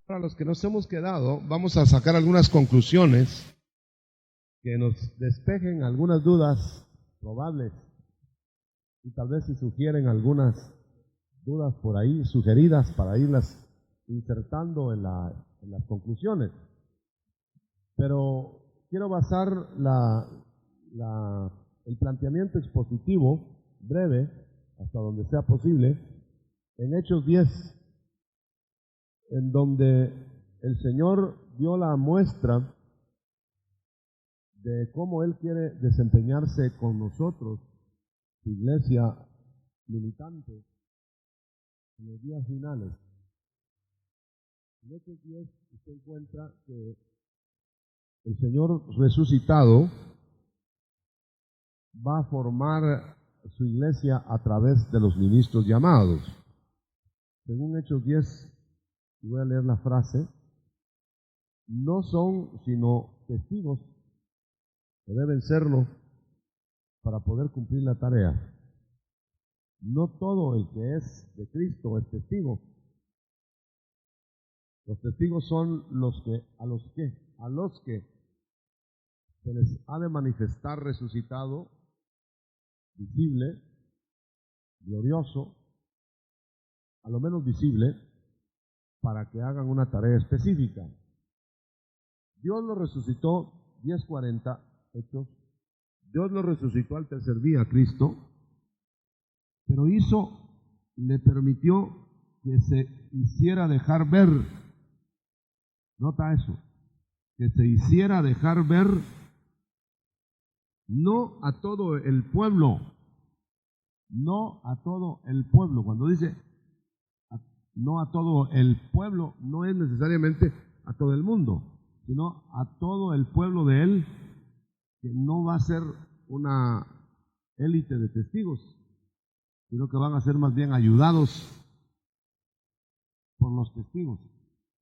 Para los que nos hemos quedado, vamos a sacar algunas conclusiones que nos despejen algunas dudas probables y tal vez si sugieren algunas dudas por ahí sugeridas para irlas insertando en las conclusiones. Pero quiero basar el planteamiento expositivo breve, hasta donde sea posible, en Hechos 10, en donde el Señor dio la muestra de cómo Él quiere desempeñarse con nosotros, su iglesia militante, en los días finales. En Hechos 10 usted encuentra que el Señor resucitado va a formar su iglesia a través de los ministros llamados. Según Hechos 10, voy a leer la frase: no son sino testigos, que deben serlo para poder cumplir la tarea. No todo el que es de Cristo es testigo. Los testigos son a los que se les ha de manifestar resucitado, visible, glorioso, a lo menos visible, para que hagan una tarea específica. Dios lo resucitó, 10:40, Hechos. Dios lo resucitó al tercer día, Cristo, pero le permitió que se hiciera dejar ver. Nota eso, que se hiciera dejar ver no a todo el pueblo, Cuando dice no a todo el pueblo, no es necesariamente a todo el mundo, sino a todo el pueblo de Él, que no va a ser una élite de testigos, sino que van a ser más bien ayudados por los testigos.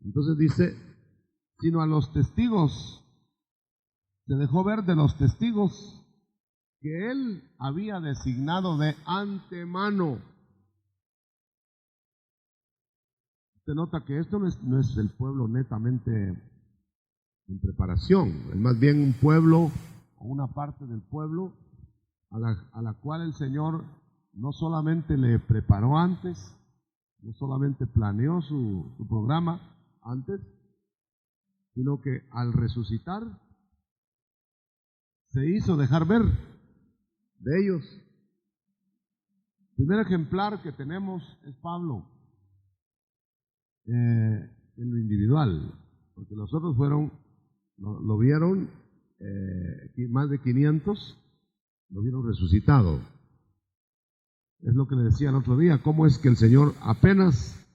Entonces dice, sino a los testigos, se dejó ver de los testigos que Él había designado de antemano. Se nota que esto no es el pueblo netamente en preparación, es más bien un pueblo o una parte del pueblo a la cual el Señor no solamente le preparó antes, no solamente planeó su programa antes, sino que al resucitar se hizo dejar ver de ellos. El primer ejemplar que tenemos es Pablo, en lo individual, porque los otros lo vieron, más de 500 lo vieron resucitado. Es lo que le decía el otro día, cómo es que el Señor apenas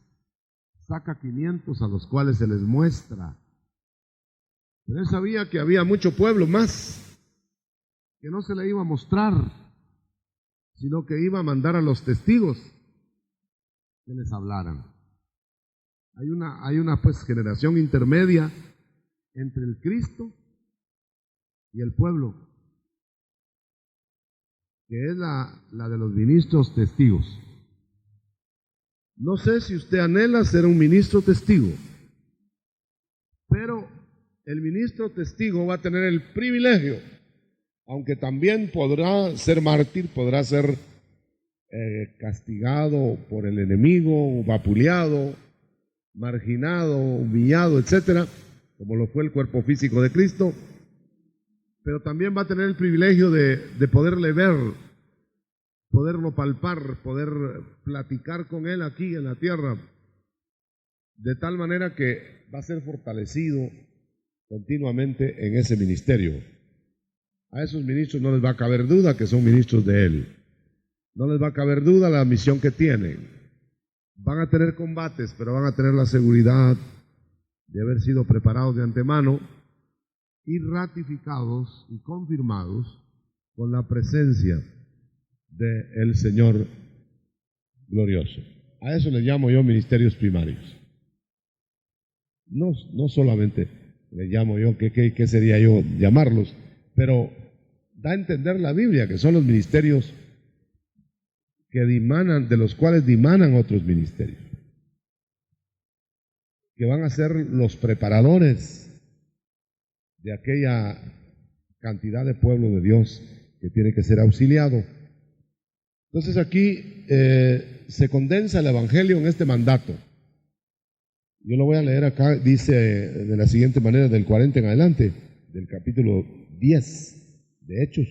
saca 500 a los cuales se les muestra. Pero Él sabía que había mucho pueblo más que no se le iba a mostrar, sino que iba a mandar a los testigos que les hablaran. Hay una generación intermedia entre el Cristo y el pueblo, que es la de los ministros testigos. No sé si usted anhela ser un ministro testigo, pero el ministro testigo va a tener el privilegio, aunque también podrá ser mártir, podrá ser castigado por el enemigo, vapuleado, marginado, humillado, etcétera, como lo fue el cuerpo físico de Cristo, pero también va a tener el privilegio de poderle ver, poderlo palpar, poder platicar con Él aquí en la tierra, de tal manera que va a ser fortalecido continuamente en ese ministerio. A esos ministros no les va a caber duda que son ministros de Él. No les va a caber duda la misión que tienen. Van a tener combates, pero van a tener la seguridad de haber sido preparados de antemano y ratificados y confirmados con la presencia del Señor glorioso. A eso le llamo yo ministerios primarios. No solamente le llamo yo, ¿qué sería yo llamarlos? Pero da a entender la Biblia que son los ministerios de los cuales dimanan otros ministerios. que van a ser los preparadores de aquella cantidad de pueblo de Dios que tiene que ser auxiliado. Entonces aquí se condensa el Evangelio en este mandato. Yo lo voy a leer acá, dice de la siguiente manera, del 40 en adelante, del capítulo 10 de Hechos.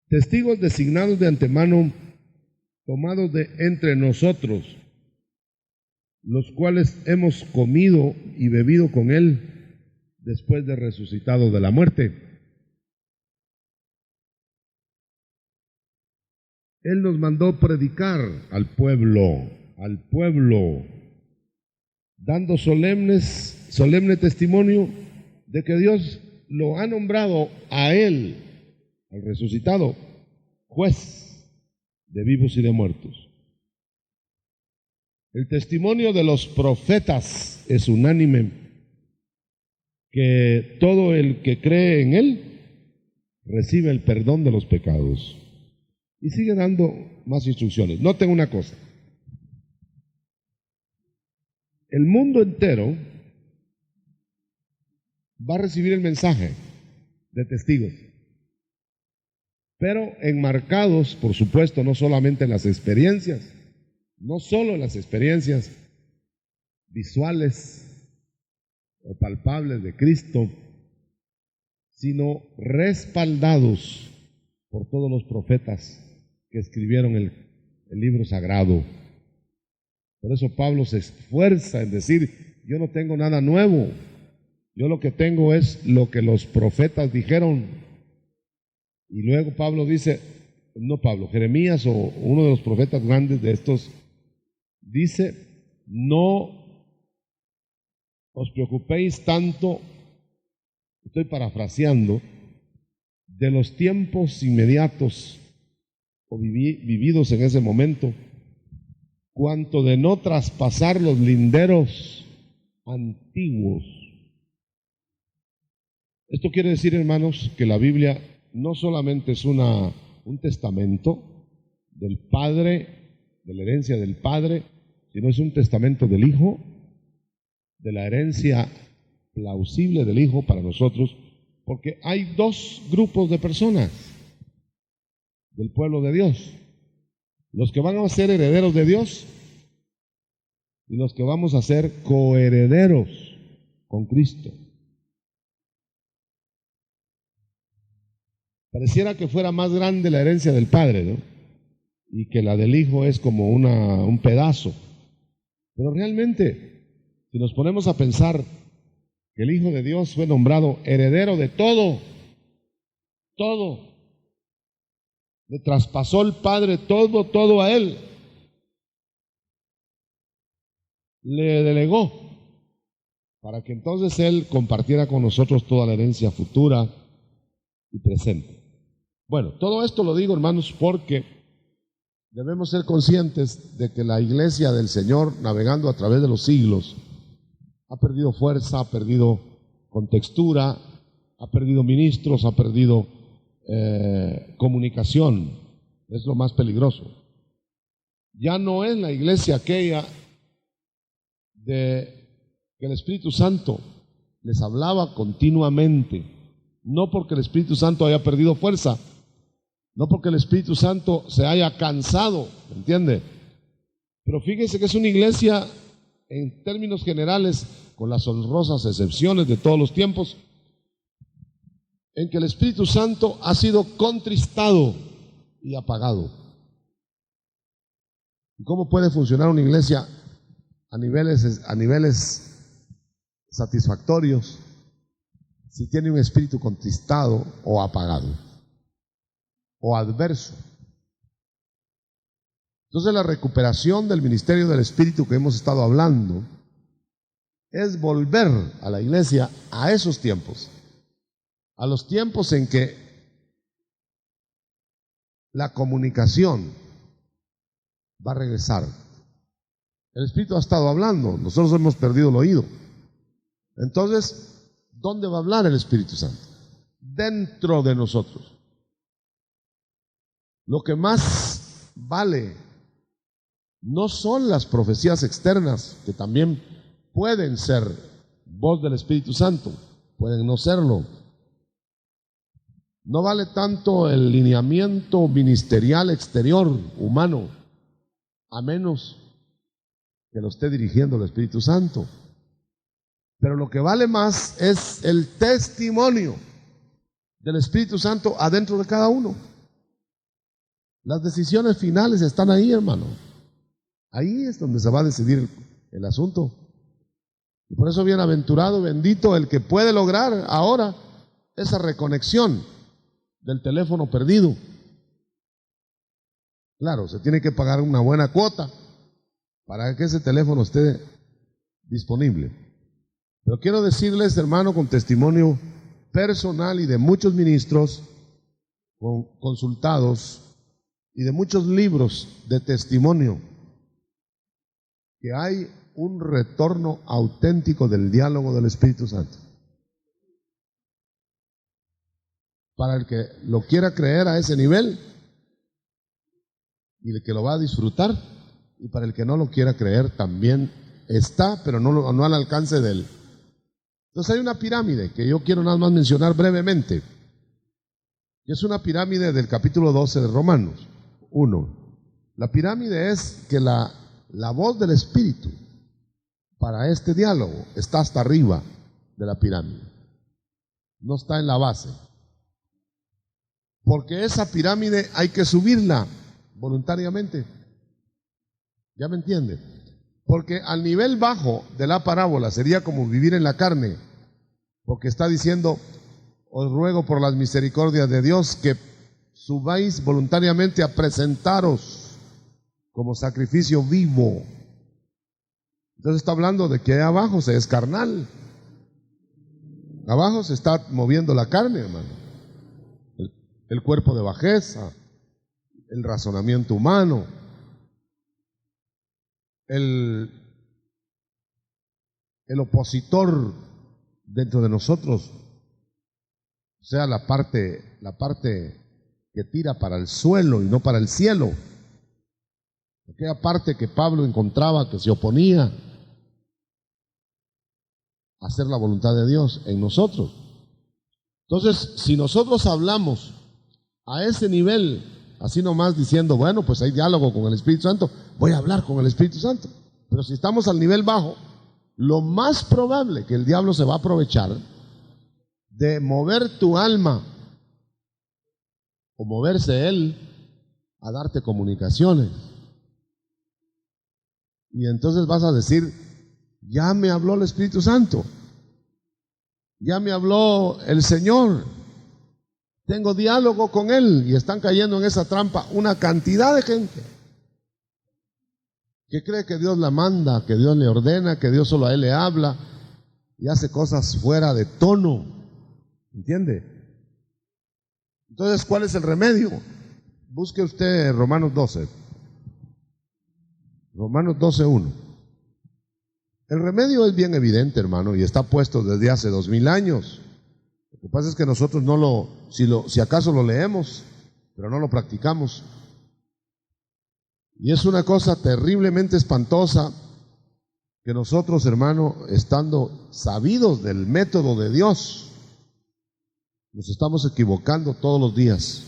Testigos designados de antemano, tomados de entre nosotros, los cuales hemos comido y bebido con él después de resucitado de la muerte. Él nos mandó predicar al pueblo, dando solemne testimonio de que Dios lo ha nombrado a él, al resucitado, juez de vivos y de muertos. El testimonio de los profetas es unánime, que todo el que cree en él recibe el perdón de los pecados. Y sigue dando más instrucciones. Noten una cosa. El mundo entero va a recibir el mensaje de testigos, pero enmarcados, por supuesto, no solamente en las experiencias, no solo en las experiencias visuales o palpables de Cristo, sino respaldados por todos los profetas que escribieron el libro sagrado. Por eso Pablo se esfuerza en decir, yo no tengo nada nuevo, yo lo que tengo es lo que los profetas dijeron. Y luego Jeremías o uno de los profetas grandes de estos, dice, no os preocupéis tanto, estoy parafraseando, de los tiempos inmediatos o vividos en ese momento, cuanto de no traspasar los linderos antiguos. Esto quiere decir, hermanos, que la Biblia no solamente es un testamento del Padre, de la herencia del Padre, sino es un testamento del Hijo, de la herencia plausible del Hijo para nosotros, porque hay dos grupos de personas del pueblo de Dios: los que van a ser herederos de Dios y los que vamos a ser coherederos con Cristo. Pareciera que fuera más grande la herencia del Padre, ¿no? Y que la del Hijo es como un pedazo. Pero realmente, si nos ponemos a pensar que el Hijo de Dios fue nombrado heredero de todo, le traspasó el Padre todo a Él, le delegó para que entonces Él compartiera con nosotros toda la herencia futura y presente. Bueno, todo esto lo digo, hermanos, porque debemos ser conscientes de que la iglesia del Señor, navegando a través de los siglos, ha perdido fuerza, ha perdido contextura, ha perdido ministros, ha perdido comunicación. Es lo más peligroso. Ya no es la iglesia aquella de que el Espíritu Santo les hablaba continuamente, no porque el Espíritu Santo haya perdido fuerza, no porque el Espíritu Santo se haya cansado, ¿me entiende? Pero fíjense que es una iglesia, en términos generales, con las honrosas excepciones de todos los tiempos, en que el Espíritu Santo ha sido contristado y apagado. ¿Y cómo puede funcionar una iglesia a niveles satisfactorios si tiene un espíritu contristado o apagado o adverso? Entonces la recuperación del ministerio del Espíritu que hemos estado hablando es volver a la iglesia a esos tiempos, a los tiempos en que la comunicación va a regresar. El Espíritu ha estado hablando, nosotros hemos perdido el oído. Entonces, ¿dónde va a hablar el Espíritu Santo? Dentro de nosotros. Lo que más vale no son las profecías externas, que también pueden ser voz del Espíritu Santo, pueden no serlo. No vale tanto el lineamiento ministerial exterior, humano, a menos que lo esté dirigiendo el Espíritu Santo. Pero lo que vale más es el testimonio del Espíritu Santo adentro de cada uno. Las decisiones finales están ahí, hermano. Ahí es donde se va a decidir el asunto. Y por eso bienaventurado, bendito el que puede lograr ahora esa reconexión del teléfono perdido. Claro, se tiene que pagar una buena cuota para que ese teléfono esté disponible. Pero quiero decirles, hermano, con testimonio personal y de muchos ministros consultados y de muchos libros de testimonio, que hay un retorno auténtico del diálogo del Espíritu Santo. Para el que lo quiera creer a ese nivel y el que lo va a disfrutar, y para el que no lo quiera creer también está, pero no al alcance de él. Entonces hay una pirámide que yo quiero nada más mencionar brevemente, que es una pirámide del capítulo 12 de Romanos 1. La pirámide es que la voz del Espíritu para este diálogo está hasta arriba de la pirámide, no está en la base, porque esa pirámide hay que subirla voluntariamente. ¿Ya me entiende? Porque al nivel bajo de la parábola sería como vivir en la carne, porque está diciendo: os ruego por las misericordias de Dios que subáis voluntariamente a presentaros como sacrificio vivo. Entonces está hablando de que ahí abajo se es carnal. Abajo se está moviendo la carne, hermano. El cuerpo de bajeza, el razonamiento humano, el opositor dentro de nosotros, o sea, la parte que tira para el suelo y no para el cielo, aquella parte que Pablo encontraba que se oponía a hacer la voluntad de Dios en nosotros. Entonces, si nosotros hablamos a ese nivel, así nomás diciendo, bueno, pues hay diálogo con el Espíritu Santo, voy a hablar con el Espíritu Santo. Pero si estamos al nivel bajo, lo más probable que el diablo se va a aprovechar de mover tu alma o moverse él a darte comunicaciones. Y entonces vas a decir: ya me habló el Espíritu Santo, ya me habló el Señor, tengo diálogo con Él. Y están cayendo en esa trampa una cantidad de gente que cree que Dios la manda, que Dios le ordena, que Dios solo a Él le habla y hace cosas fuera de tono. ¿Entiende? Entonces, ¿cuál es el remedio? Busque usted Romanos 12. Romanos 12:1. El remedio es bien evidente, hermano, y está puesto desde hace 2000 años. Lo que pasa es que nosotros si acaso lo leemos, pero no lo practicamos. Y es una cosa terriblemente espantosa que nosotros, hermano, estando sabidos del método de Dios, nos estamos equivocando todos los días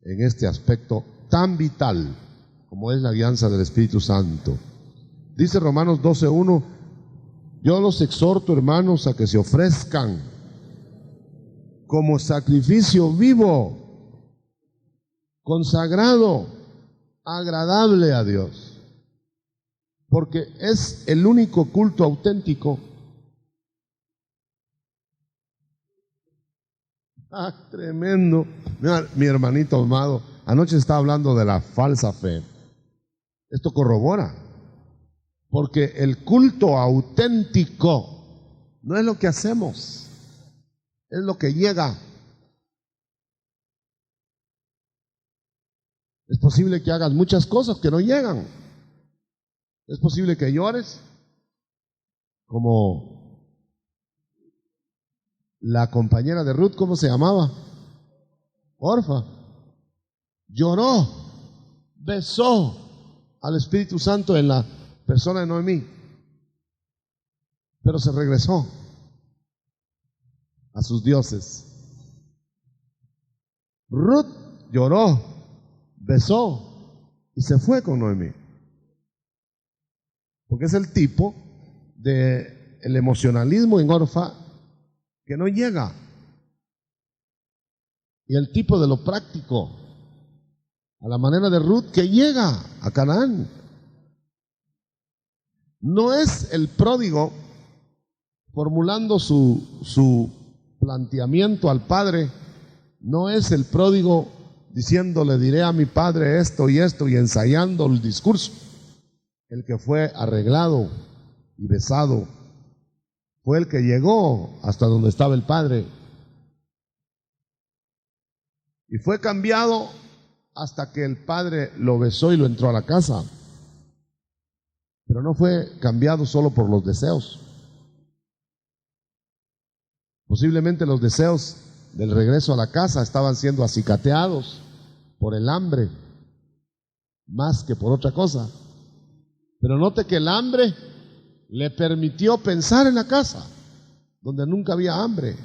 en este aspecto tan vital como es la alianza del Espíritu Santo. Dice Romanos 12:1: yo los exhorto, hermanos, a que se ofrezcan como sacrificio vivo, consagrado, agradable a Dios, porque es el único culto auténtico. Tremendo. Mira, mi hermanito amado, anoche estaba hablando de la falsa fe. Esto corrobora, porque el culto auténtico no es lo que hacemos, es lo que llega. Es posible que hagas muchas cosas que no llegan. Es posible que llores, como la compañera de Ruth, ¿cómo se llamaba? Orfa. Lloró, besó, al Espíritu Santo en la persona de Noemí, pero se regresó a sus dioses. Ruth lloró, besó y se fue con Noemí, porque es el tipo de el emocionalismo en Orfa que no llega, y el tipo de lo práctico a la manera de Ruth que llega a Canaán. No es el pródigo formulando su planteamiento al padre, no es el pródigo diciéndole diré a mi padre esto y ensayando el discurso. El que fue arreglado y besado fue el que llegó hasta donde estaba el padre y fue cambiado hasta que el padre lo besó y lo entró a la casa. Pero no fue cambiado solo por los deseos. Posiblemente los deseos del regreso a la casa estaban siendo acicateados por el hambre, más que por otra cosa. Pero note que el hambre le permitió pensar en la casa, donde nunca había hambre.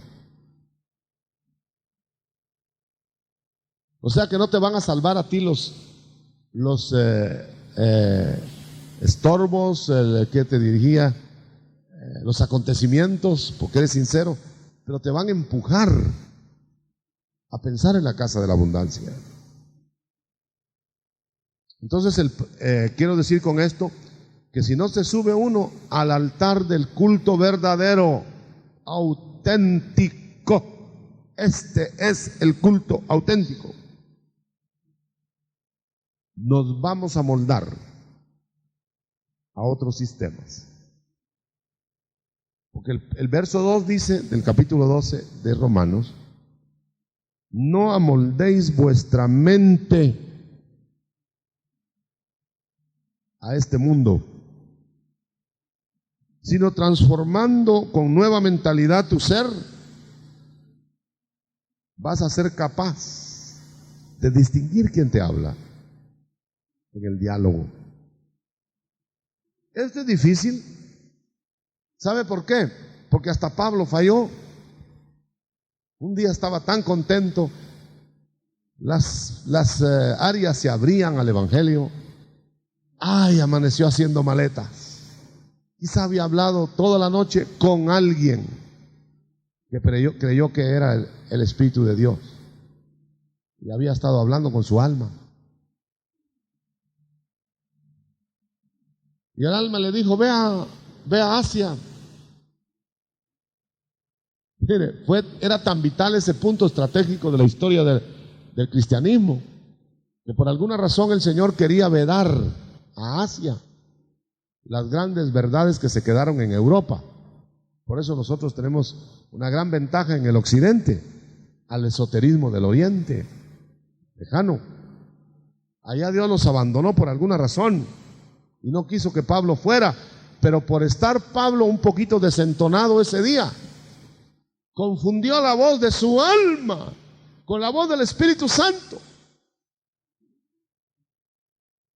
O sea que no te van a salvar a ti los estorbos, que te dirigía, los acontecimientos, porque eres sincero, pero te van a empujar a pensar en la casa de la abundancia. Entonces, quiero decir con esto que si no se sube uno al altar del culto verdadero, auténtico, este es el culto auténtico, nos vamos a moldar a otros sistemas. Porque el verso 2 dice, del capítulo 12 de Romanos, no amoldéis vuestra mente a este mundo, sino transformando con nueva mentalidad tu ser, vas a ser capaz de distinguir quién te habla en el diálogo. Esto es difícil. ¿Sabe por qué? Porque hasta Pablo falló. Un día estaba tan contento, las áreas se abrían al Evangelio. Ay, amaneció haciendo maletas. Quizá había hablado toda la noche con alguien que creyó que era el Espíritu de Dios. Y había estado hablando con su alma. Y el alma le dijo, ve a Asia. Mire, era tan vital ese punto estratégico de la historia del cristianismo, que por alguna razón el Señor quería vedar a Asia las grandes verdades que se quedaron en Europa. Por eso nosotros tenemos una gran ventaja en el occidente al esoterismo del oriente lejano. Allá Dios los abandonó por alguna razón y no quiso que Pablo fuera, pero por estar Pablo un poquito desentonado ese día, confundió la voz de su alma con la voz del Espíritu Santo.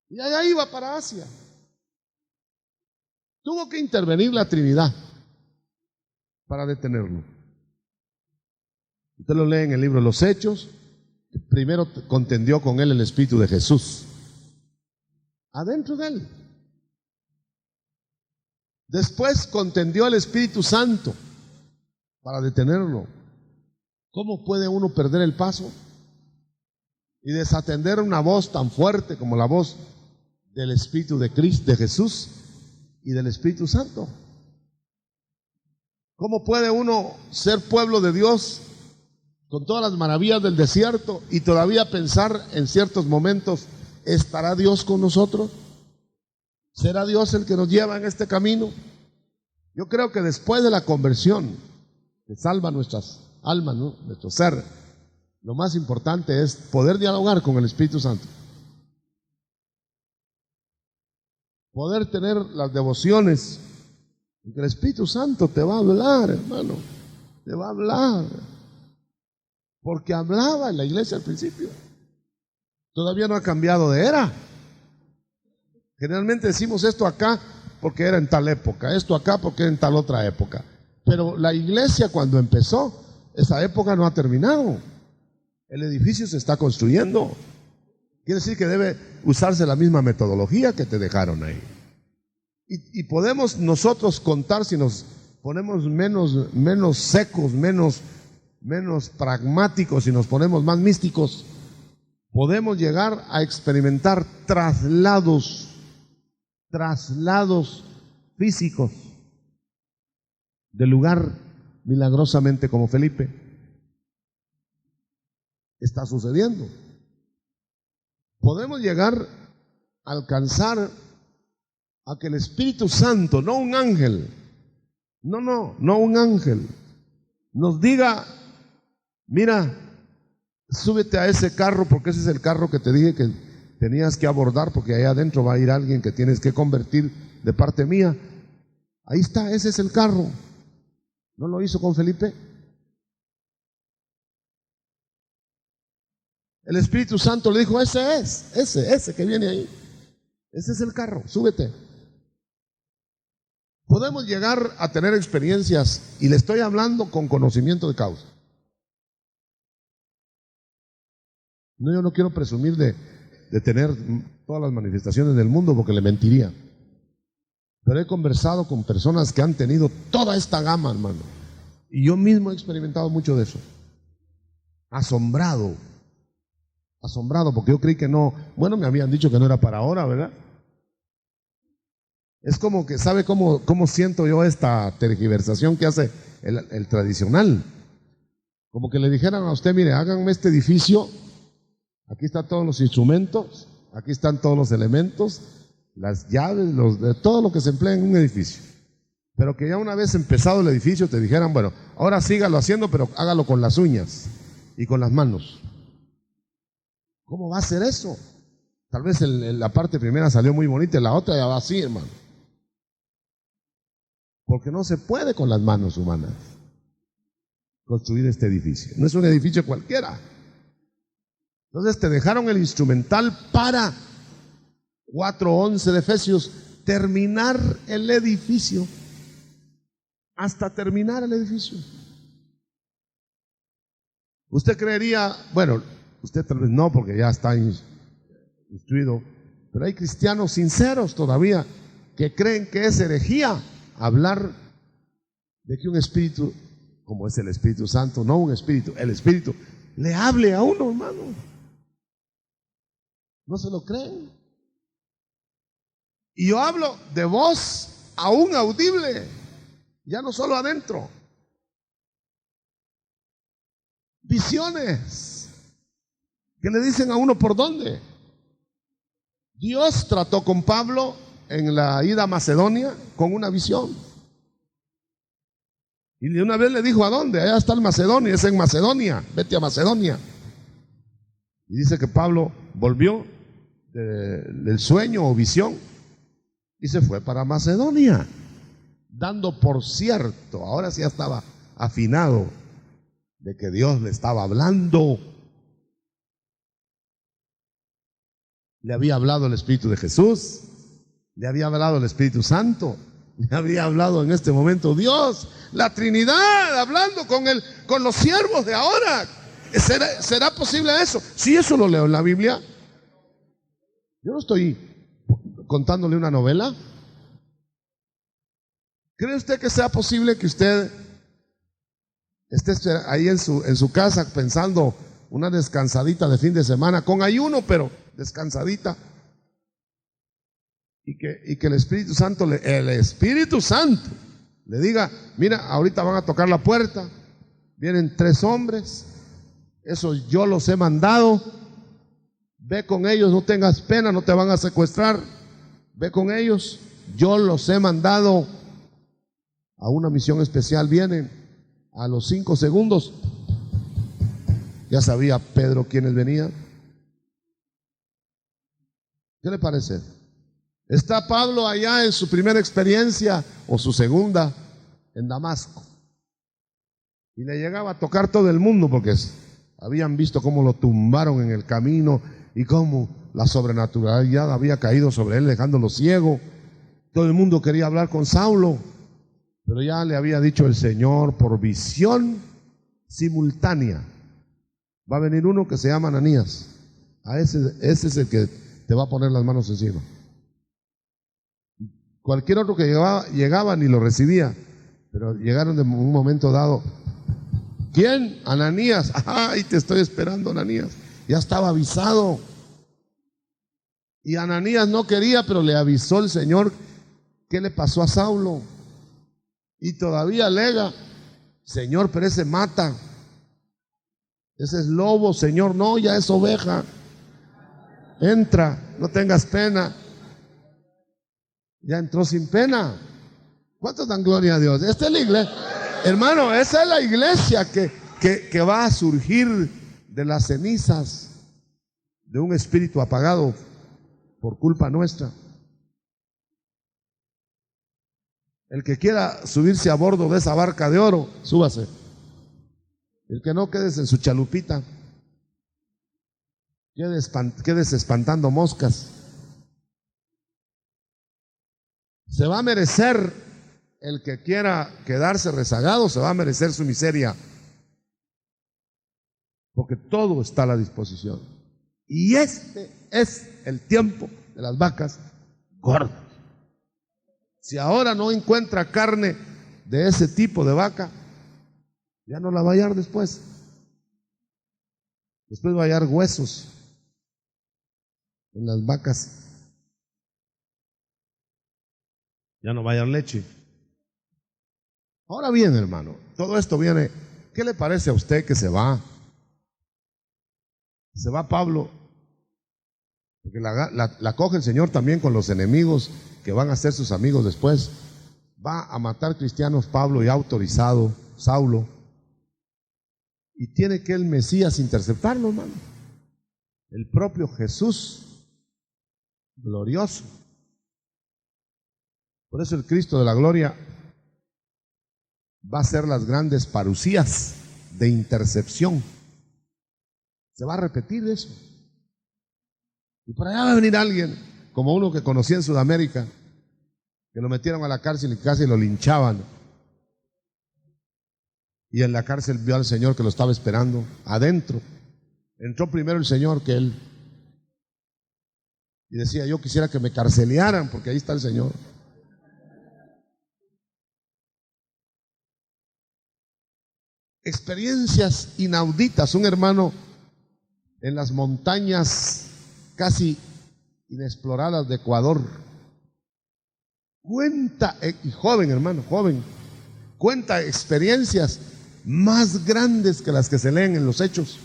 Y allá iba para Asia. Tuvo que intervenir la Trinidad para detenerlo. Usted lo lee en el libro de los Hechos. Primero contendió con él el Espíritu de Jesús adentro de él. Después contendió el Espíritu Santo para detenerlo. ¿Cómo puede uno perder el paso y desatender una voz tan fuerte como la voz del Espíritu de Cristo, de Jesús y del Espíritu Santo? ¿Cómo puede uno ser pueblo de Dios con todas las maravillas del desierto y todavía pensar en ciertos momentos, ¿estará Dios con nosotros? ¿Será Dios el que nos lleva en este camino? Yo creo que después de la conversión que salva nuestras almas, ¿no?, nuestro ser, lo más importante es poder dialogar con el Espíritu Santo, poder tener las devociones, porque el Espíritu Santo te va a hablar, hermano, te va a hablar, porque hablaba en la iglesia al principio, todavía no ha cambiado de era. Generalmente decimos esto acá porque era en tal época, esto acá porque era en tal otra época. Pero la iglesia cuando empezó, esa época no ha terminado. El edificio se está construyendo. Quiere decir que debe usarse la misma metodología que te dejaron ahí. Y podemos nosotros contar, si nos ponemos menos secos, menos pragmáticos, si nos ponemos más místicos, podemos llegar a experimentar traslados físicos del lugar milagrosamente como Felipe. Está sucediendo. Podemos llegar a alcanzar a que el Espíritu Santo, no un ángel, no un ángel, nos diga: mira, súbete a ese carro porque ese es el carro que te dije que tenías que abordar, porque allá adentro va a ir alguien que tienes que convertir de parte mía. Ahí está, ese es el carro. ¿No lo hizo con Felipe? El Espíritu Santo le dijo: ese que viene ahí, ese es el carro, súbete. Podemos llegar a tener experiencias, y le estoy hablando con conocimiento de causa. No, yo no quiero presumir de tener todas las manifestaciones del mundo porque le mentiría. Pero he conversado con personas que han tenido toda esta gama, hermano. Y yo mismo he experimentado mucho de eso. Asombrado porque yo creí que no. Bueno, me habían dicho que no era para ahora, ¿verdad? Es como que, ¿sabe cómo siento yo esta tergiversación que hace el tradicional? Como que le dijeran a usted: mire, háganme este edificio. Aquí están todos los instrumentos, aquí están todos los elementos, las llaves, de todo lo que se emplea en un edificio. Pero que ya una vez empezado el edificio te dijeran: bueno, ahora sígalo haciendo, pero hágalo con las uñas y con las manos. ¿Cómo va a ser eso? Tal vez la parte primera salió muy bonita y la otra ya va así, hermano. Porque no se puede con las manos humanas construir este edificio. No es un edificio cualquiera. Entonces te dejaron el instrumental para 4:11 de Efesios, terminar el edificio. Hasta terminar el edificio. Usted creería, bueno, usted tal vez no, porque ya está instruido, pero hay cristianos sinceros todavía que creen que es herejía hablar de que un espíritu, como es el Espíritu Santo, no un espíritu, el Espíritu, le hable a uno, hermano. ¿No se lo creen? Y yo hablo de voz aún audible, ya no solo adentro. Visiones que le dicen a uno por dónde. Dios trató con Pablo en la ida a Macedonia con una visión. Y de una vez le dijo: ¿a dónde? Allá está el Macedonia, es en Macedonia, vete a Macedonia. Y dice que Pablo volvió del sueño o visión y se fue para Macedonia, dando por cierto, ahora sí ya estaba afinado, de que Dios le estaba hablando. Le había hablado el Espíritu de Jesús, le había hablado el Espíritu Santo, le había hablado en este momento Dios, la Trinidad, hablando con los siervos de ahora. ¿Será posible eso? Si eso lo leo en la Biblia. Yo no estoy contándole una novela. ¿Cree usted que sea posible que usted esté ahí en su casa pensando una descansadita de fin de semana, con ayuno, pero descansadita? Y que el Espíritu Santo le diga: mira, ahorita van a tocar la puerta, vienen 3 hombres, esos yo los he mandado, ve con ellos, no tengas pena, no te van a secuestrar, ve con ellos, yo los he mandado a una misión especial. Vienen, a los 5 segundos ya sabía Pedro quiénes venían. ¿Qué le parece? Está Pablo allá en su primera experiencia o su segunda en Damasco, y le llegaba a tocar todo el mundo porque habían visto cómo lo tumbaron en el camino y cómo la sobrenaturalidad había caído sobre él, dejándolo ciego. Todo el mundo quería hablar con Saulo, pero ya le había dicho el Señor por visión simultánea: va a venir uno que se llama Ananías. Ese es el que te va a poner las manos encima. Cualquier otro que llegaba ni lo recibía, pero llegaron de un momento dado. ¿Quién? Ananías. Ay, te estoy esperando, Ananías. Ya estaba avisado. Y Ananías no quería, pero le avisó el Señor qué le pasó a Saulo. Y todavía alega: Señor, pero ese mata. Ese es lobo, Señor. No, ya es oveja. Entra, no tengas pena. Ya entró sin pena. ¿Cuántos dan gloria a Dios? Esta es la iglesia, hermano, esa es la iglesia que va a surgir de las cenizas de un espíritu apagado por culpa nuestra. El que quiera subirse a bordo de esa barca de oro, súbase. El que no, quédese en su chalupita. Quédese espantando moscas. Se va a merecer, el que quiera quedarse rezagado, se va a merecer su miseria. Porque todo está a la disposición. Y este es el tiempo de las vacas gordas. Si ahora no encuentra carne de ese tipo de vaca, ya no la va a hallar después. Después va a hallar huesos en las vacas. Ya no va a hallar leche. Ahora bien, hermano, todo esto viene. ¿Qué le parece a usted que se va? Se va Pablo, porque la coge el Señor también con los enemigos que van a ser sus amigos después. Va a matar cristianos Pablo y ha autorizado Saulo. Y tiene que el Mesías interceptarlo, hermano. El propio Jesús glorioso. Por eso el Cristo de la gloria va a hacer las grandes parusías de intercepción. Se va a repetir eso. Y por allá va a venir alguien, como uno que conocí en Sudamérica, que lo metieron a la cárcel y casi lo linchaban. Y en la cárcel vio al Señor que lo estaba esperando adentro. Entró primero el Señor que él. Y decía: yo quisiera que me carcelearan, porque ahí está el Señor. Experiencias inauditas. Un hermano en las montañas casi inexploradas de Ecuador cuenta, y joven, hermano, joven, cuenta experiencias más grandes que las que se leen en los Hechos.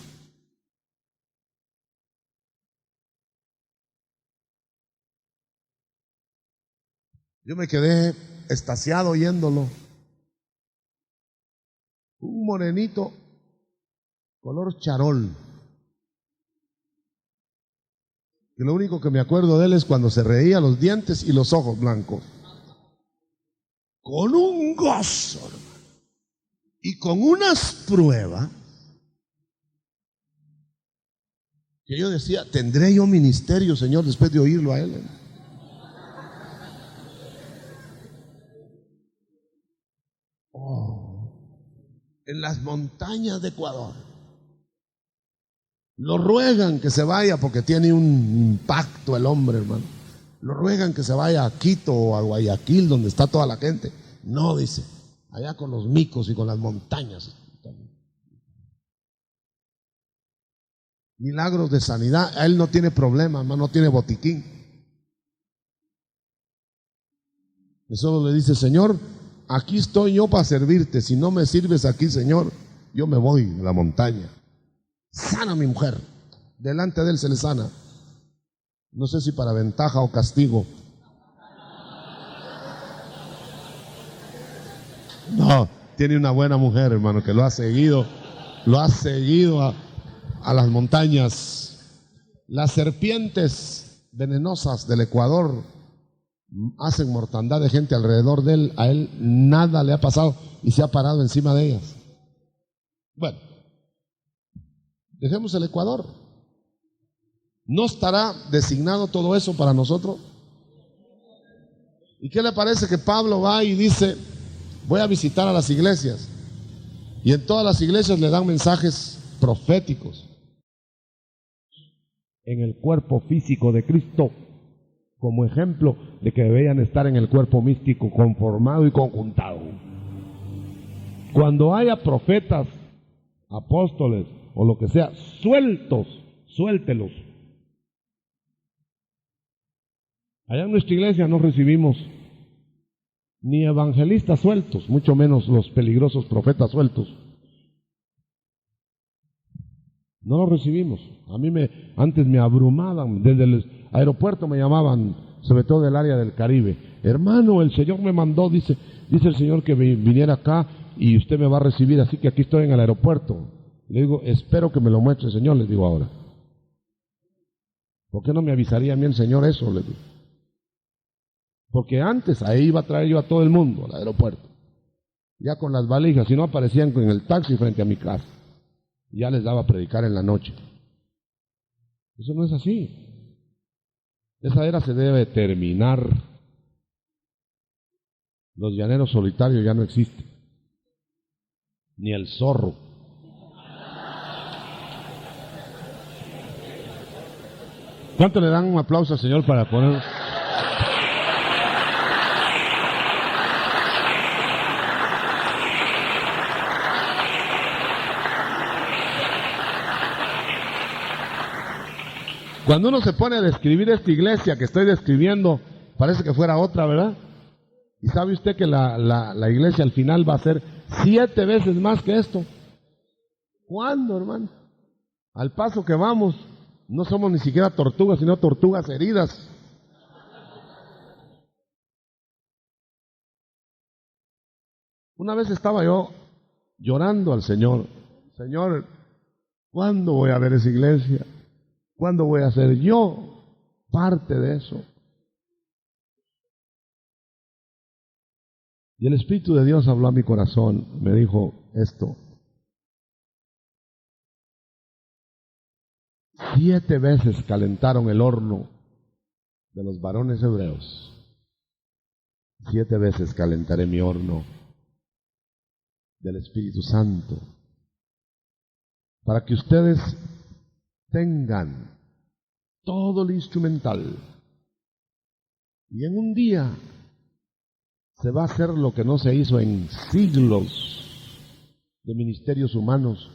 Yo me quedé extasiado oyéndolo. Un morenito color charol, que lo único que me acuerdo de él es cuando se reía, los dientes y los ojos blancos, con un gozo, hermano, y con unas pruebas que yo decía: ¿tendré yo ministerio, Señor, después de oírlo a él? En las montañas de Ecuador lo ruegan que se vaya, porque tiene un impacto el hombre, hermano. Lo ruegan que se vaya a Quito o a Guayaquil, donde está toda la gente. No, dice, allá con los micos y con las montañas. Milagros de sanidad. A él no tiene problema, hermano, no tiene botiquín. Y solo le dice: Señor, aquí estoy yo para servirte. Si no me sirves aquí, Señor, yo me voy a la montaña. Sana a mi mujer. Delante de él se le sana. No sé si para ventaja o castigo. No, tiene una buena mujer, hermano, que lo ha seguido a las montañas. Las serpientes venenosas del Ecuador hacen mortandad de gente alrededor de él. A él nada le ha pasado y se ha parado encima de ellas. Bueno, dejemos el Ecuador. ¿No estará designado todo eso para nosotros? ¿Y qué le parece que Pablo va y dice, voy a visitar a las iglesias? Y en todas las iglesias le dan mensajes proféticos en el cuerpo físico de Cristo, como ejemplo de que debían estar en el cuerpo místico conformado y conjuntado. Cuando haya profetas, apóstoles o lo que sea, suéltelos. Allá en nuestra iglesia no recibimos ni evangelistas sueltos, mucho menos los peligrosos profetas sueltos. No los recibimos. Antes me abrumaban, desde el aeropuerto me llamaban, sobre todo del área del Caribe. Hermano, el Señor me mandó, dice el Señor que viniera acá y usted me va a recibir, así que aquí estoy en el aeropuerto. Le digo, espero que me lo muestre el Señor, les digo ahora. ¿Por qué no me avisaría a mí el Señor eso? Les digo. Porque antes ahí iba a traer yo a todo el mundo al aeropuerto, ya con las valijas, si no aparecían en el taxi frente a mi casa. Ya les daba a predicar en la noche. Eso no es así. Esa era se debe terminar. Los llaneros solitarios ya no existen. Ni el zorro. ¿Cuánto le dan un aplauso al Señor para poner? Cuando uno se pone a describir esta iglesia que estoy describiendo, parece que fuera otra, ¿verdad? Y sabe usted que la iglesia al final va a ser 7 veces más que esto. ¿Cuándo, hermano? Al paso que vamos, no somos ni siquiera tortugas, sino tortugas heridas. Una vez estaba yo llorando al Señor. Señor, ¿cuándo voy a ver esa iglesia? ¿Cuándo voy a ser yo parte de eso? Y el Espíritu de Dios habló a mi corazón, me dijo esto. 7 veces calentaron el horno de los varones hebreos. 7 veces calentaré mi horno del Espíritu Santo, para que ustedes tengan todo el instrumental. Y en un día se va a hacer lo que no se hizo en siglos de ministerios humanos.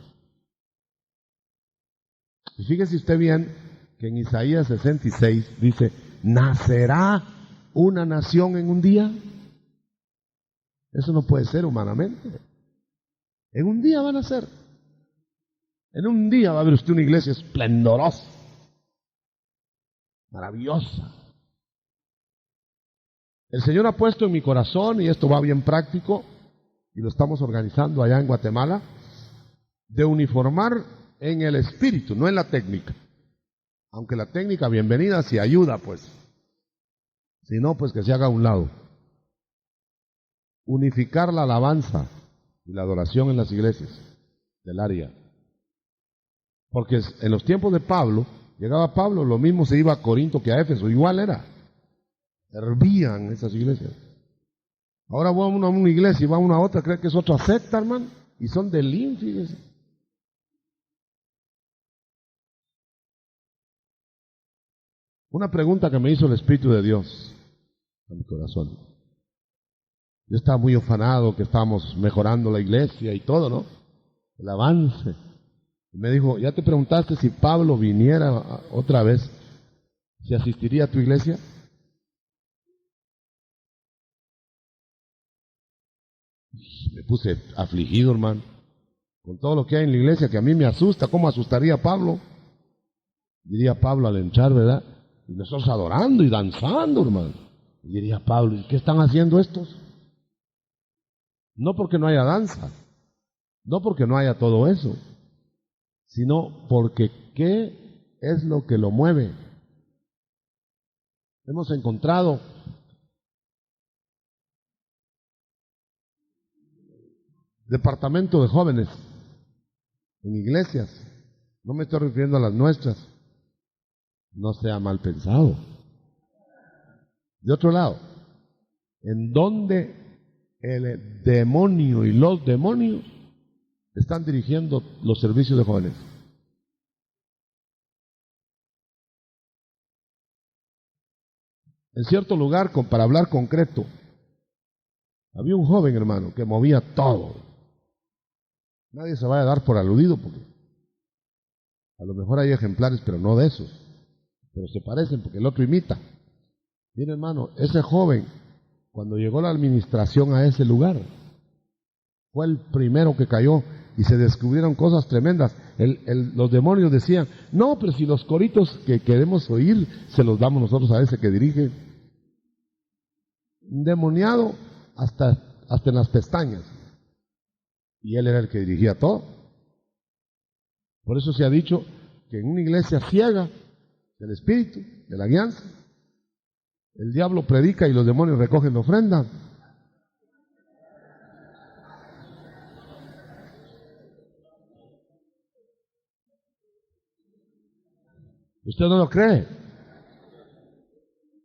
Y fíjese usted bien que en Isaías 66 dice, ¿nacerá una nación en un día? Eso no puede ser humanamente. En un día van a nacer. En un día va a ver usted una iglesia esplendorosa, maravillosa. El Señor ha puesto en mi corazón, y esto va bien práctico, y lo estamos organizando allá en Guatemala, de uniformar en el espíritu, no en la técnica. Aunque la técnica, bienvenida, si ayuda, pues. Si no, pues que se haga a un lado. Unificar la alabanza y la adoración en las iglesias del área. Porque en los tiempos de Pablo, llegaba Pablo, lo mismo se iba a Corinto que a Éfeso, igual era. Hervían esas iglesias. Ahora va uno a una iglesia y va uno a otra, cree que es otra secta, hermano, y son del ínfines. Una pregunta que me hizo el Espíritu de Dios a mi corazón. Yo estaba muy afanado que estábamos mejorando la iglesia y todo, ¿no? El avance. Y me dijo, ¿ya te preguntaste si Pablo viniera otra vez, si asistiría a tu iglesia? Me puse afligido, hermano, con todo lo que hay en la iglesia que a mí me asusta. ¿Cómo asustaría a Pablo? Diría Pablo al entrar, ¿verdad? Y nosotros adorando y danzando, hermano. Y diría Pablo, ¿y qué están haciendo estos? No porque no haya danza, no porque no haya todo eso, sino porque ¿qué es lo que lo mueve? Hemos encontrado departamento de jóvenes en iglesias, no me estoy refiriendo a las nuestras, no sea mal pensado. De otro lado, en donde el demonio y los demonios están dirigiendo los servicios de jóvenes. En cierto lugar, para hablar concreto, había un joven, hermano, que movía todo. Nadie se vaya a dar por aludido, porque a lo mejor hay ejemplares, pero no de esos. Pero se parecen porque el otro imita. Mire, hermano, ese joven, cuando llegó la administración a ese lugar, fue el primero que cayó y se descubrieron cosas tremendas. Los demonios decían, no, pero si los coritos que queremos oír se los damos nosotros a ese que dirige. Endemoniado hasta en las pestañas. Y él era el que dirigía todo. Por eso se ha dicho que en una iglesia ciega del Espíritu, de la alianza, el diablo predica y los demonios recogen la ofrenda. ¿Usted no lo cree?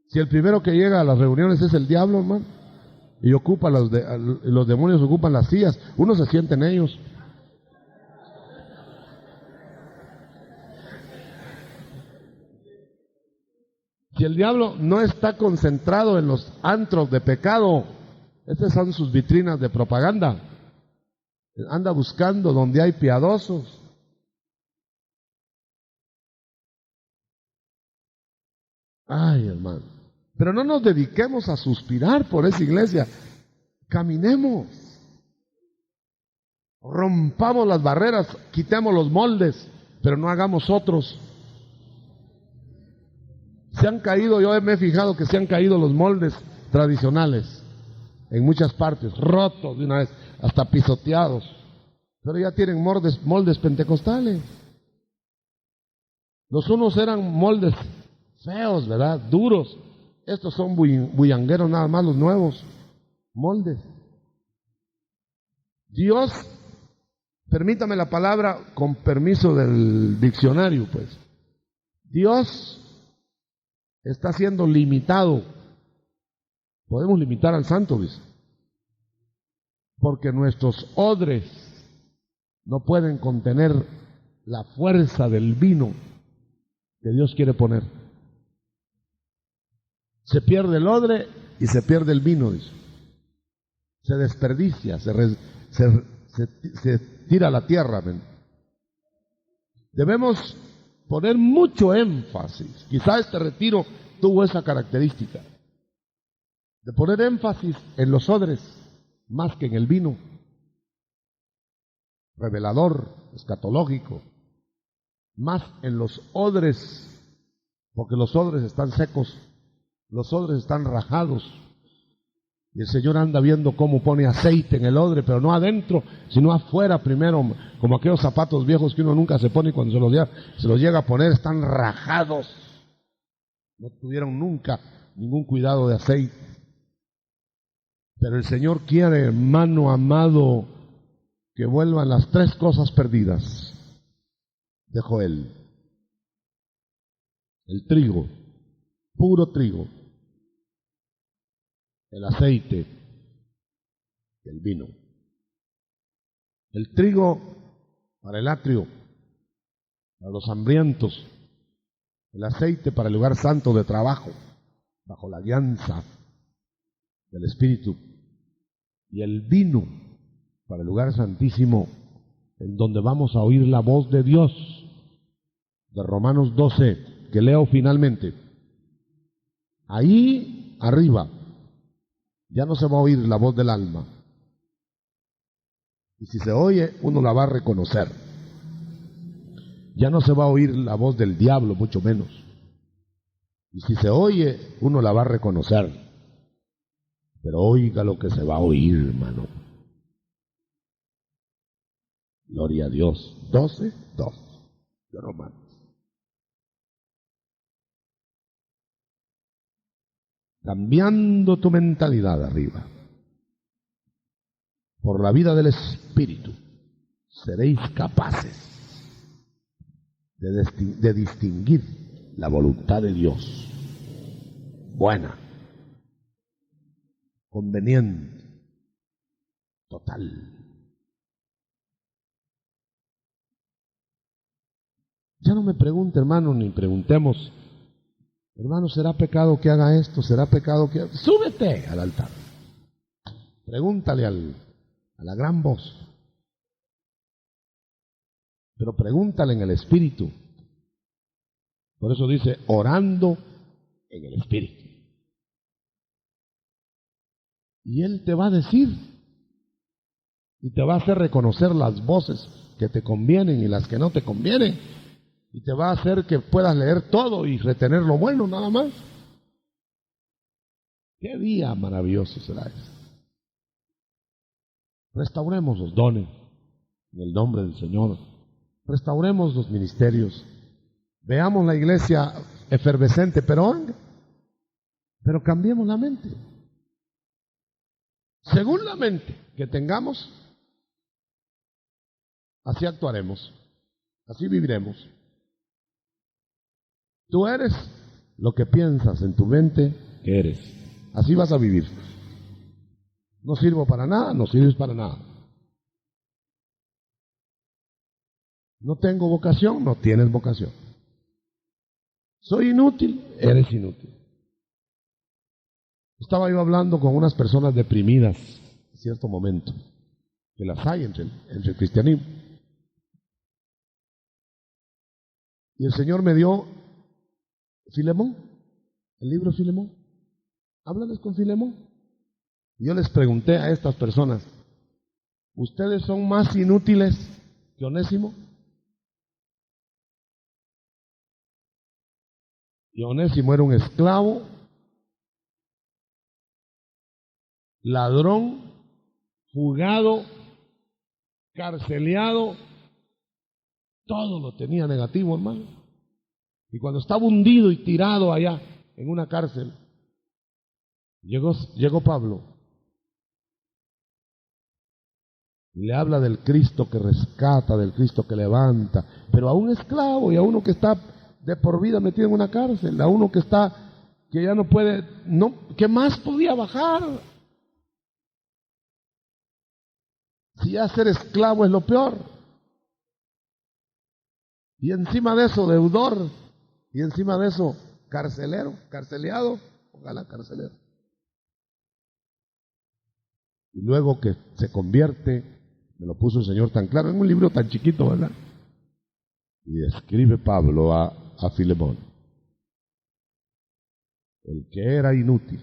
Si el primero que llega a las reuniones es el diablo, hermano, y ocupa los demonios ocupan las sillas, uno se siente en ellos. Si el diablo no está concentrado en los antros de pecado, estas son sus vitrinas de propaganda, anda buscando donde hay piadosos. Ay, hermano, pero no nos dediquemos a suspirar por esa iglesia, caminemos, rompamos las barreras, quitemos los moldes, pero no hagamos otros. Se han caído, yo me he fijado que se han caído los moldes tradicionales en muchas partes, rotos de una vez, hasta pisoteados, pero ya tienen moldes pentecostales. Los unos eran moldes feos, ¿verdad? Duros. Estos son bullangueros nada más, los nuevos moldes. Dios, permítame la palabra con permiso del diccionario, pues. Dios está siendo limitado. Podemos limitar al santo, dice, porque nuestros odres no pueden contener la fuerza del vino que Dios quiere poner. Se pierde el odre y se pierde el vino, dice. Se desperdicia, se tira a la tierra. ¿Ven? Debemos poner mucho énfasis. Quizá este retiro tuvo esa característica de poner énfasis en los odres más que en el vino. Revelador, escatológico, más en los odres, porque los odres están secos, los odres están rajados, y el Señor anda viendo cómo pone aceite en el odre, pero no adentro, sino afuera primero, como aquellos zapatos viejos que uno nunca se pone y cuando se los llega a poner están rajados, no tuvieron nunca ningún cuidado de aceite. Pero el Señor quiere, hermano amado, que vuelvan las tres cosas perdidas de Joel: el trigo, puro trigo, el aceite, el vino. El trigo para el atrio, para los hambrientos, el aceite para el lugar santo de trabajo, bajo la alianza del Espíritu, y el vino para el lugar santísimo, en donde vamos a oír la voz de Dios, de Romanos 12, que leo finalmente. Ahí arriba ya no se va a oír la voz del alma, y si se oye, uno la va a reconocer. Ya no se va a oír la voz del diablo, mucho menos, y si se oye, uno la va a reconocer. Pero oiga lo que se va a oír, hermano. Gloria a Dios. 12 de Romanos. Cambiando tu mentalidad arriba, por la vida del Espíritu, seréis capaces de distinguir la voluntad de Dios, buena, conveniente, total. Ya no me pregunte, hermano, ni preguntemos, hermano, ¿será pecado que haga esto? ¿Será pecado que haga? Súbete al altar. Pregúntale a la gran voz. Pero pregúntale en el Espíritu. Por eso dice, orando en el Espíritu. Y Él te va a decir, y te va a hacer reconocer las voces que te convienen y las que no te convienen, y te va a hacer que puedas leer todo y retener lo bueno nada más. Qué día maravilloso será ese. Restauremos los dones en el nombre del Señor. Restauremos los ministerios. Veamos la iglesia efervescente, pero cambiemos la mente. Según la mente que tengamos, así actuaremos, así viviremos. Tú eres lo que piensas en tu mente que eres. Así vas a vivir. No sirvo para nada, no sirves para nada. No tengo vocación, no tienes vocación. Soy inútil, eres inútil. Estaba yo hablando con unas personas deprimidas en cierto momento, que las hay entre el cristianismo. Y el Señor me dio Filemón, el libro Filemón. Háblales con Filemón. Y yo les pregunté a estas personas, ¿ustedes son más inútiles que Onésimo? Y Onésimo era un esclavo, ladrón, fugado, carceleado, todo lo tenía negativo, hermano. Y cuando estaba hundido y tirado allá en una cárcel, llegó Pablo y le habla del Cristo que rescata, del Cristo que levanta, pero a un esclavo y a uno que está de por vida metido en una cárcel, a uno que ya no puede, ¿qué más podía bajar? Si ya ser esclavo es lo peor. Y encima de eso, deudor. Y encima de eso, carceleado, ojalá carcelero. Y luego que se convierte, me lo puso el Señor tan claro, en un libro tan chiquito, ¿verdad? Y escribe Pablo a Filemón, el que era inútil.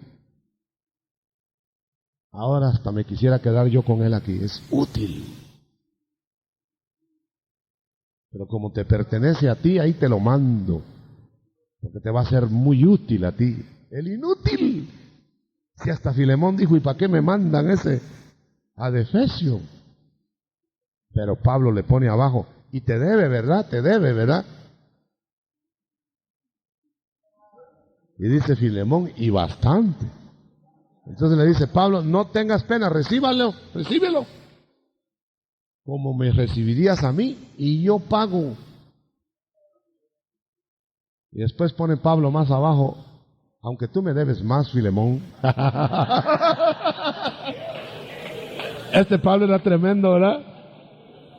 Ahora hasta me quisiera quedar yo con él aquí, es útil. Pero como te pertenece a ti, ahí te lo mando, porque te va a ser muy útil a ti. El inútil. Si hasta Filemón dijo, ¿y para qué me mandan ese ad Efesio? Pero Pablo le pone abajo, y te debe, ¿verdad? Te debe, ¿verdad? Y dice Filemón, y bastante. Entonces le dice Pablo, no tengas pena, recíbelo, como me recibirías a mí, y yo pago. Y después pone Pablo más abajo, aunque tú me debes más, Filemón. Este Pablo era tremendo, ¿verdad?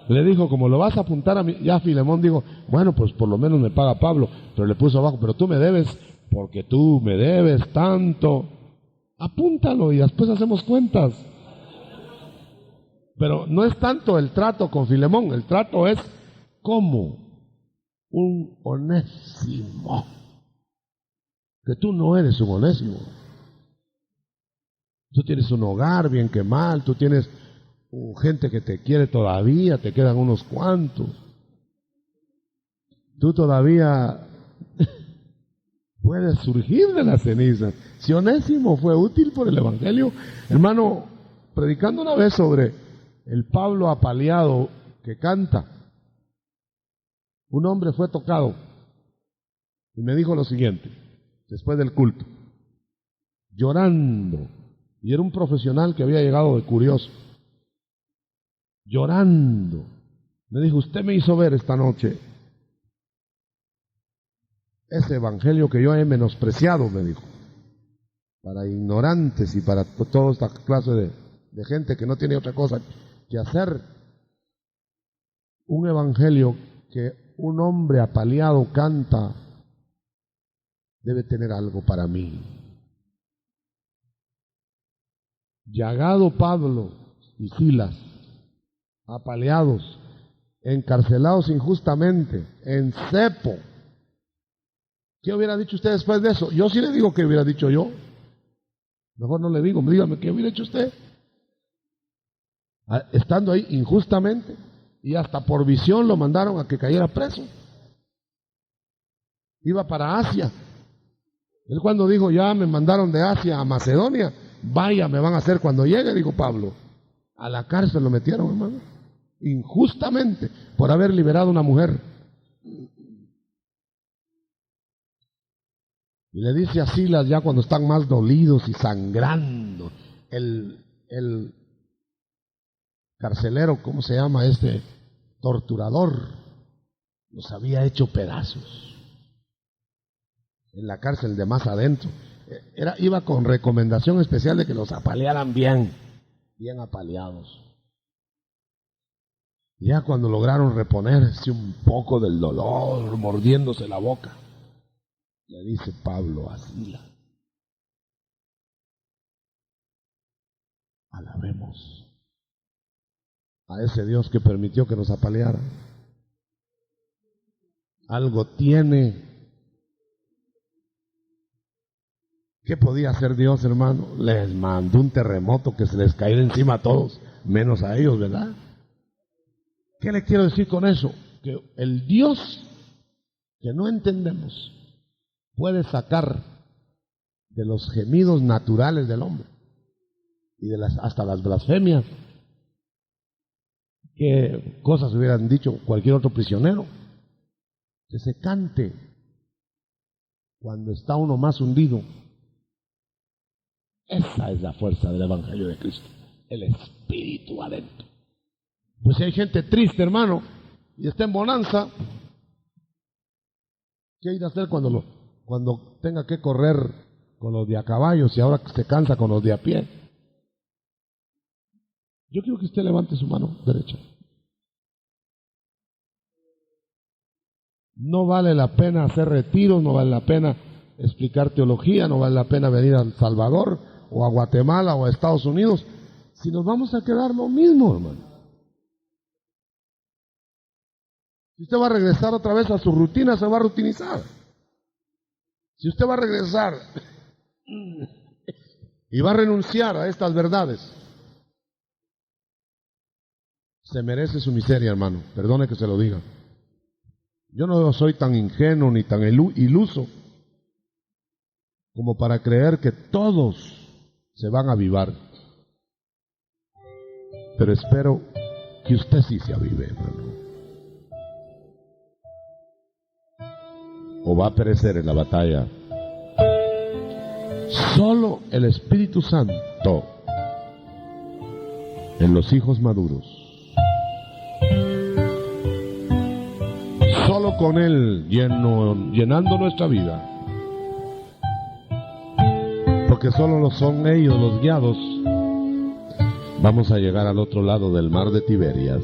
Le dijo, como lo vas a apuntar a mí, ya Filemón dijo, bueno, pues por lo menos me paga Pablo, pero le puso abajo, pero tú me debes, porque tú me debes tanto. Apúntalo y después hacemos cuentas. Pero no es tanto el trato con Filemón, el trato es como un Onésimo. Que tú no eres un Onésimo. Tú tienes un hogar bien que mal, tú tienes gente que te quiere todavía, te quedan unos cuantos. Tú todavía puedes surgir de las cenizas. Si Onésimo fue útil por el Evangelio, hermano, predicando una vez sobre el Pablo apaleado que canta, un hombre fue tocado y me dijo lo siguiente, después del culto, llorando, y era un profesional que había llegado de curioso, llorando, me dijo, usted me hizo ver esta noche ese evangelio que yo he menospreciado, me dijo, para ignorantes y para toda esta clase de gente que no tiene otra cosa que hacer, un evangelio que un hombre apaleado canta, debe tener algo para mí. Llagado Pablo y Silas, apaleados, encarcelados injustamente, en cepo. ¿Qué hubiera dicho usted después de eso? Yo sí le digo que hubiera dicho yo. Mejor no le digo, dígame qué hubiera hecho usted. Estando ahí injustamente, y hasta por visión lo mandaron a que cayera preso. Iba para Asia. Él cuando dijo, ya me mandaron de Asia a Macedonia, vaya, me van a hacer cuando llegue, dijo Pablo. A la cárcel lo metieron, hermano, injustamente, por haber liberado a una mujer. Y le dice a Silas, ya cuando están más dolidos y sangrando, el carcelero, ¿cómo se llama este? Torturador, los había hecho pedazos en la cárcel de más adentro. Iba con recomendación especial de que los apalearan bien apaleados. Ya cuando lograron reponerse un poco del dolor, mordiéndose la boca, le dice Pablo a Silas, alabemos a ese Dios que permitió que nos apaleara. Algo tiene. ¿Qué podía hacer Dios, hermano? Les mandó un terremoto que se les cayera encima a todos, menos a ellos, ¿verdad? ¿Qué le quiero decir con eso? Que el Dios que no entendemos puede sacar de los gemidos naturales del hombre y de hasta las blasfemias, que cosas hubieran dicho cualquier otro prisionero, que se cante cuando está uno más hundido. Esa es la fuerza del Evangelio de Cristo, el Espíritu adentro. Pues si hay gente triste, hermano, y está en bonanza, ¿qué ir a hacer cuando tenga que correr con los de a caballos y ahora se cansa con los de a pie? Yo quiero que usted levante su mano derecha. No vale la pena hacer retiros, no vale la pena explicar teología, no vale la pena venir a El Salvador o a Guatemala o a Estados Unidos, si nos vamos a quedar lo mismo, hermano. Si usted va a regresar otra vez a su rutina, se va a rutinizar. Si usted va a regresar y va a renunciar a estas verdades, se merece su miseria, hermano. Perdone que se lo diga. Yo no soy tan ingenuo ni tan iluso como para creer que todos se van a avivar. Pero espero que usted sí se avive, hermano. O va a perecer en la batalla. Solo el Espíritu Santo en los hijos maduros. Solo con Él llenando nuestra vida. Porque solo son ellos los guiados. Vamos a llegar al otro lado del mar de Tiberias.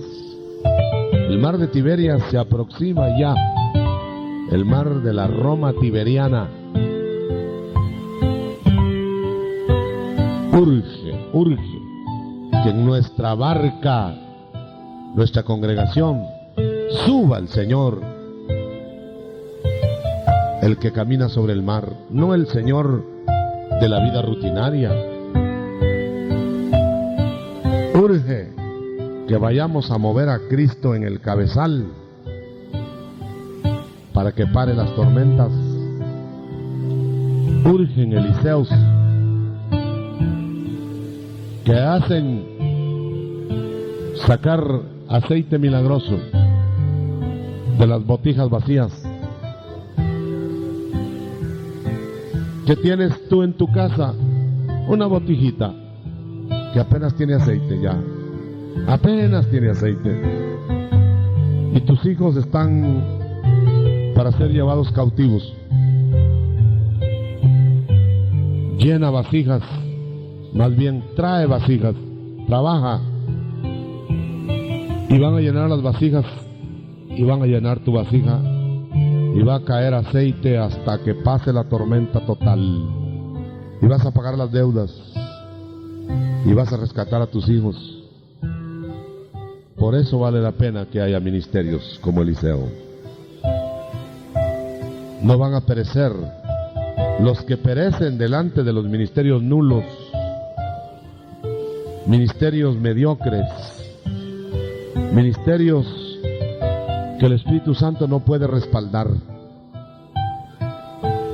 El mar de Tiberias se aproxima ya. El mar de la Roma tiberiana. Urge que en nuestra barca, nuestra congregación, suba el Señor, el que camina sobre el mar, no el Señor de la vida rutinaria. Urge que vayamos a mover a Cristo en el cabezal para que pare las tormentas. Urgen Eliseos que hacen sacar aceite milagroso de las botijas vacías. ¿Qué tienes tú en tu casa? Una botijita que apenas tiene aceite ya. Apenas tiene aceite. Y tus hijos están para ser llevados cautivos. llena vasijas, más bien trae vasijas, trabaja, y van a llenar las vasijas, y van a llenar tu vasija, y va a caer aceite hasta que pase la tormenta total, y vas a pagar las deudas, y vas a rescatar a tus hijos. Por eso vale la pena que haya ministerios como Eliseo. No van a perecer los que perecen delante de los ministerios nulos, ministerios mediocres, ministerios que el Espíritu Santo no puede respaldar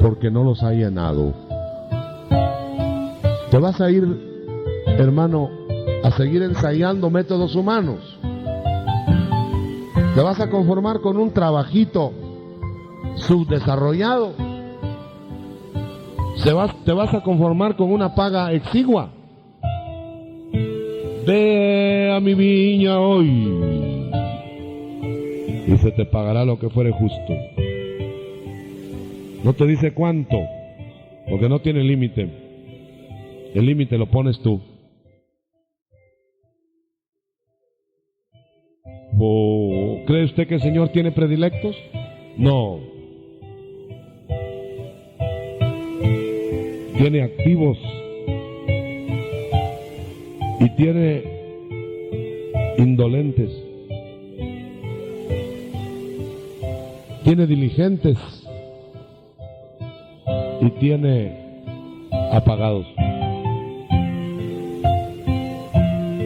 porque no los ha llenado. Te vas a ir, hermano, a seguir ensayando métodos humanos. Te vas a conformar con un trabajito subdesarrollado. Te vas a conformar con una paga exigua. Ve a mi viña hoy y se te pagará lo que fuere justo. No te dice cuánto, porque no tiene límite. El límite lo pones tú. ¿O cree usted que el Señor tiene predilectos? No. Tiene activos y tiene indolentes. Tiene diligentes y tiene apagados.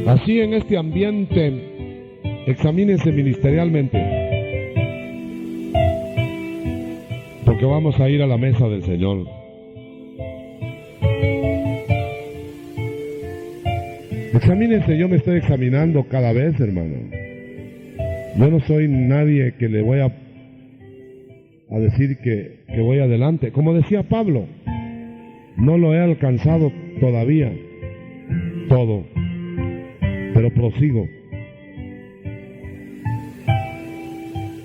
Así en este ambiente, examínense ministerialmente, porque vamos a ir a la mesa del Señor. Examínense, yo me estoy examinando cada vez, hermano. Yo no soy nadie que le voy a decir que voy adelante. Como decía Pablo, no lo he alcanzado todavía todo, pero prosigo.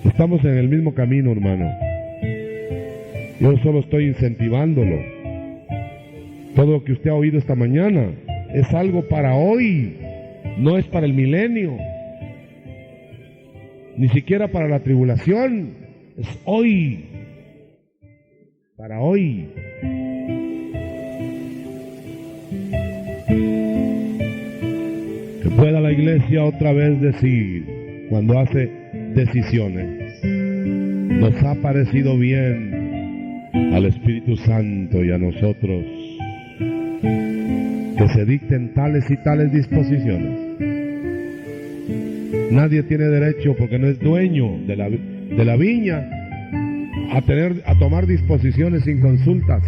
Estamos en el mismo camino, hermano. Yo solo estoy incentivándolo. Todo lo que usted ha oído esta mañana es algo para hoy, no es para el milenio, ni siquiera para la tribulación, es hoy, para hoy. Que pueda la iglesia otra vez decir, cuando hace decisiones, nos ha parecido bien al Espíritu Santo y a nosotros que se dicten tales y tales disposiciones. Nadie tiene derecho, porque no es dueño de la viña, a tomar disposiciones sin consultas.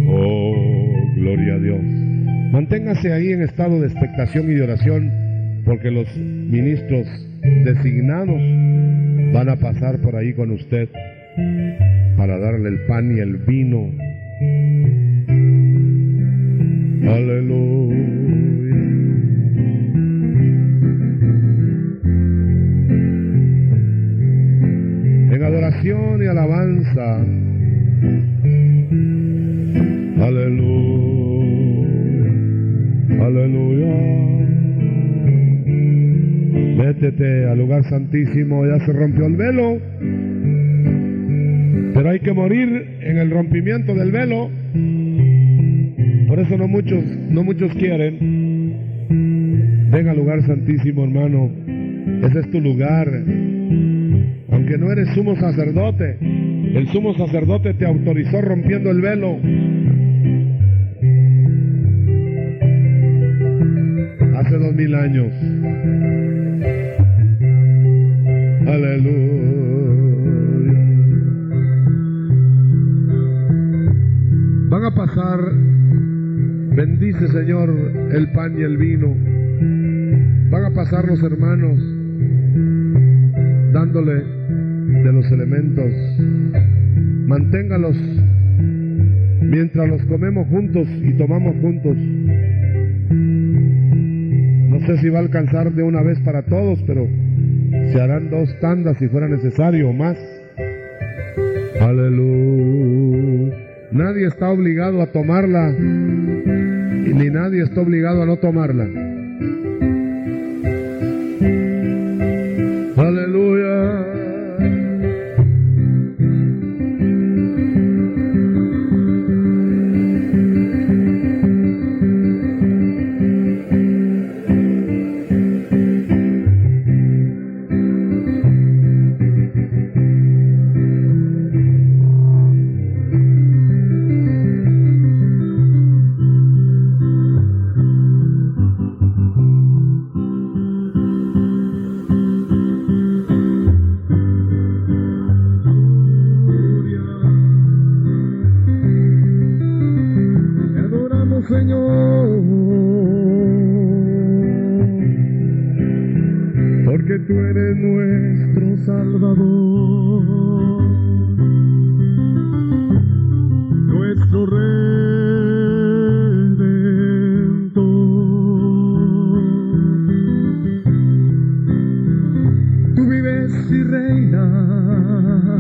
Oh, gloria a Dios. Manténgase ahí en estado de expectación y de oración, porque los ministros designados van a pasar por ahí con usted para darle el pan y el vino. Aleluya. En adoración y alabanza. Aleluya. Aleluya. Métete al lugar santísimo, ya se rompió el velo. Pero hay que morir en el rompimiento del velo. Por eso no muchos quieren. Ven al lugar santísimo, hermano. Ese es tu lugar. Aunque no eres sumo sacerdote, el sumo sacerdote te autorizó rompiendo el velo. Hace 2000 años. Aleluya. Van a pasar, bendice Señor el pan y el vino. Van a pasar los hermanos dándole de los elementos. Manténgalos mientras los comemos juntos y tomamos juntos. No sé si va a alcanzar de una vez para todos, pero se harán 2 tandas si fuera necesario o más. Aleluya. Nadie está obligado a tomarla y ni nadie está obligado a no tomarla. Aleluya. Señor, porque tú eres nuestro Salvador, nuestro Redentor. Tú vives y reinas